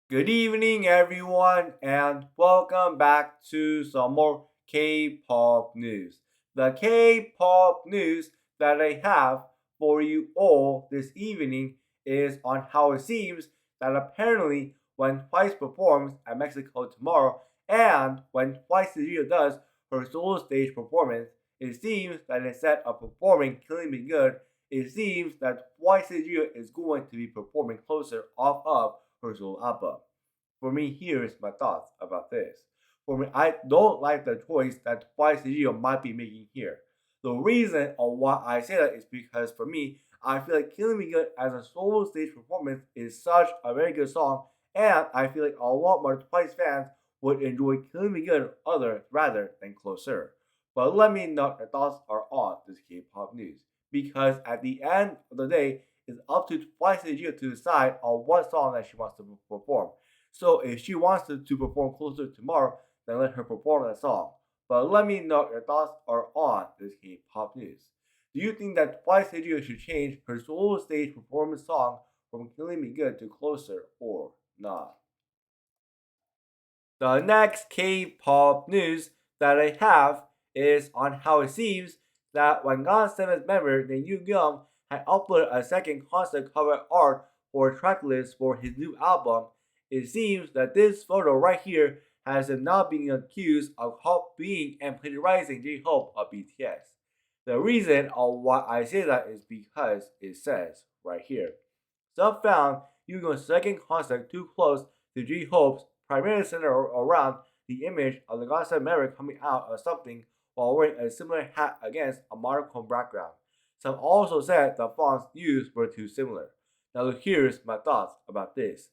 Good evening, everyone, and welcome back to some more K-pop news. The K-pop news that I have for you all this evening is on how it seems that apparently when Twice performs at Mexico tomorrow, and when Twice Jihyo does her solo stage performance, it seems that instead of performing Killing Me Good, it seems that Twice Jihyo is going to be performing closer off of her solo album. For me, here is my thoughts about this. For me, I don't like the choice that YCGO might be making here. The reason of why I say that is because for me, I feel like Killing Me Good as a solo stage performance is such a very good song, and I feel like a lot more Twice fans would enjoy Killing Me Good other rather than Closer. But let me know your thoughts are on this K-pop news, because at the end of the day, it's up to YCGO to decide on what song that she wants to perform. So if she wants to perform Closer tomorrow, then let her perform that song. But let me know your thoughts are on this K-pop news. Do you think that Twice Studio should change her solo stage performance song from Killing Me Good to Closer or not? The next K-pop news that I have is on how it seems that when GOT7's member named Yugyeom had uploaded a second concept cover art for a tracklist for his new album, it seems that this photo right here has him now being accused of copying and plagiarizing J-Hope of BTS. The reason of why I say that is because it says right here. Some found Yugyeom's second concept too close to J-Hope's, primarily centered around the image of the godsend member coming out of something while wearing a similar hat against a monochrome background. Some also said the fonts used were too similar. Now here's my thoughts about this.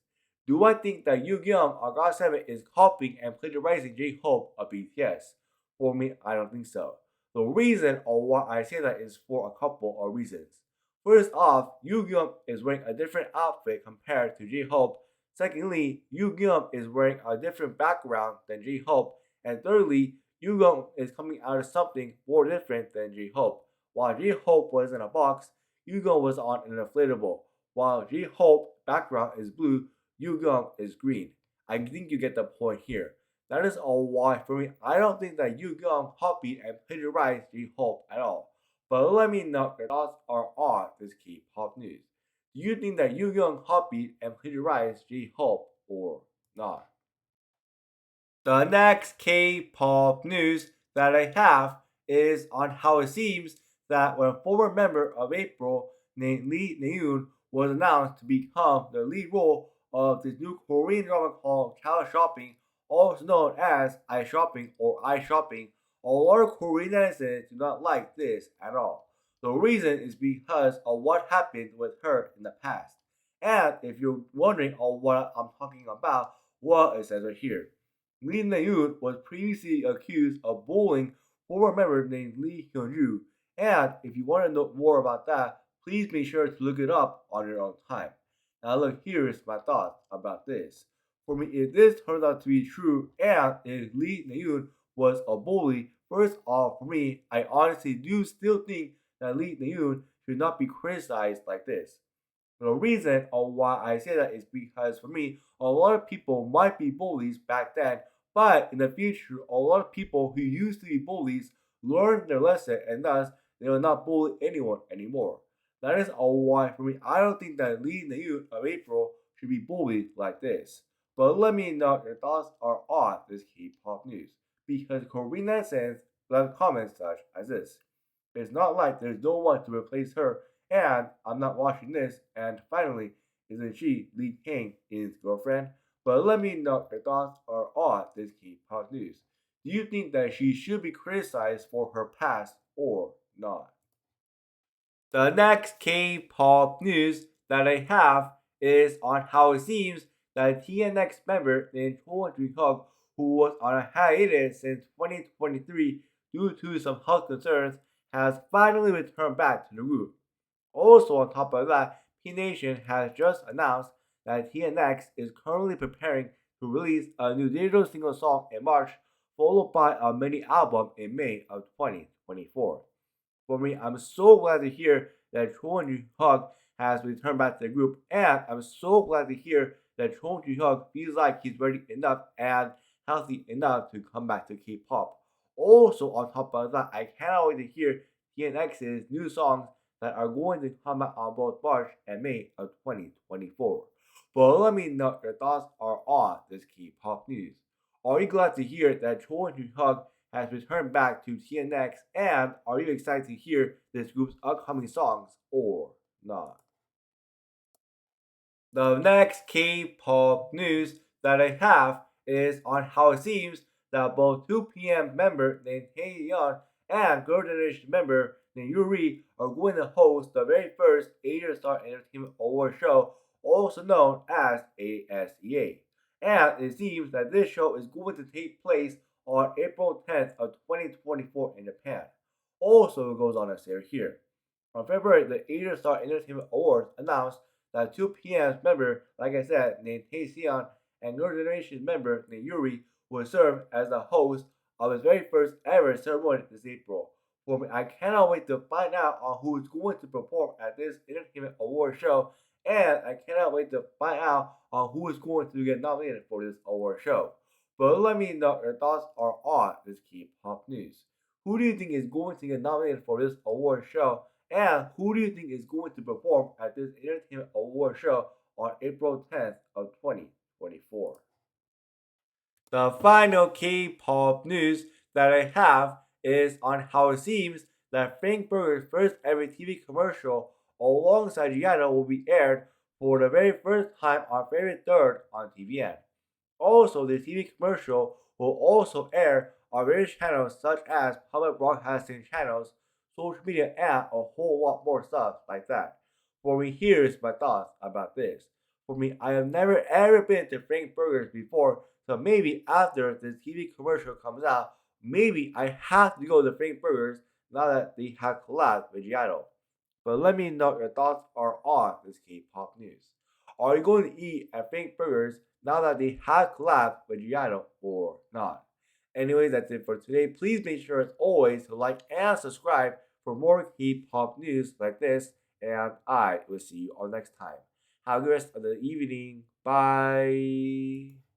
Do I think that Yugyeom or GOT7 is copying and plagiarizing J-Hope of BTS? For me, I don't think so. The reason or why I say that is for a couple of reasons. First off, Yugyeom is wearing a different outfit compared to J-Hope. Secondly, Yugyeom is wearing a different background than J-Hope. And thirdly, Yugyeom is coming out of something more different than J-Hope. While J-Hope was in a box, Yugyeom was on an inflatable. While J-Hope background is blue, Yugyeom is green. I think you get the point here. That is all why for me I don't think that Yugyeom copied and plagiarized J-Hope at all. But let me know your thoughts are on this K-pop news. Do you think that Yugyeom copied and plagiarized J-Hope or not? The next K-pop news that I have is on how it seems that when a former member of April named Lee NAEUN was announced to become the lead role of this new Korean drama called Cow Shopping, also known as I Shopping or I Shopping, a lot of Korean netizens do not like this at all. The reason is because of what happened with her in the past. And if you're wondering on what I'm talking about, well, it says right here. Lee Na-yoon was previously accused of bullying former member named Lee Hyun-ju. And if you want to know more about that, please make sure to look it up on your own time. Now look, here's my thoughts about this. For me, if this turns out to be true, and if Lee Na-yoon was a bully, first off, for me, I honestly do still think that Lee Na-yoon should not be criticized like this. The reason of why I say that is because for me, a lot of people might be bullies back then, but in the future, a lot of people who used to be bullies learn their lesson and thus they will not bully anyone anymore. That is all why for me, I don't think that Lee the youth of April should be bullied like this. But let me know your thoughts are on this K-pop news because Corina says left comments such as this. It's not like there's no one to replace her and I'm not watching this. And finally, isn't she Lee Kang-in's girlfriend? But let me know your thoughts are on this K-pop news. Do you think that she should be criticized for her past or not? The next K-pop news that I have is on how it seems that TNX member named HYEOK, who was on a hiatus since 2023 due to some health concerns, has finally returned back to the group. Also, on top of that, P Nation has just announced that TNX is currently preparing to release a new digital single song in March, followed by a mini album in May of 2024. For me, I'm so glad to hear that Choi Hug has returned back to the group, and I'm so glad to hear that Jihyo feels like he's ready enough and healthy enough to come back to K-pop. Also, on top of that, I cannot wait to hear TNX's new songs that are going to come out on both March and May of 2024. But let me know your thoughts are on this K-pop news. Are you glad to hear that Cho Hyuk has returned back to TNX, and are you excited to hear this group's upcoming songs or not? The next K-pop news that I have is on how it seems that both 2PM member named HYEOK and Girl Generation member named YURI are going to host the very first Asian Star Entertainment Award show, also known as ASEA. And it seems that this show is going to take place on April 10th of 2024 in Japan. Also, it goes on to say here. On February, the Asian Star Entertainment Awards announced that 2PM's member, like I said, named TAECYEON, and Your Generation member named YURI will serve as the host of his very first ever ceremony this April. For me, I cannot wait to find out on who is going to perform at this entertainment award show, and I cannot wait to find out on who is going to get nominated for this award show. But let me know your thoughts are on this K-pop news. Who do you think is going to get nominated for this award show? And who do you think is going to perform at this Entertainment Award show on April 10th of 2024? The final K-pop news that I have is on how it seems that Frank Burger's first ever TV commercial alongside Gianna will be aired for the very first time on February 3rd on TVN. Also, the TV commercial will also air on various channels such as public broadcasting channels, social media, and a whole lot more stuff like that. For me, here's my thoughts about this. For me, I have never ever been to Frank Burgers before, so maybe after this TV commercial comes out, maybe I have to go to Frank Burgers now that they have collabed with Giotto. But let me know your thoughts are on this K-pop news. Are you going to eat at Frank Burgers now that they have collabed with Giotto or not? Anyways, that's it for today. Please make sure, as always, to like and subscribe for more K-pop news like this, and I will see you all next time. Have a good rest of the evening. Bye.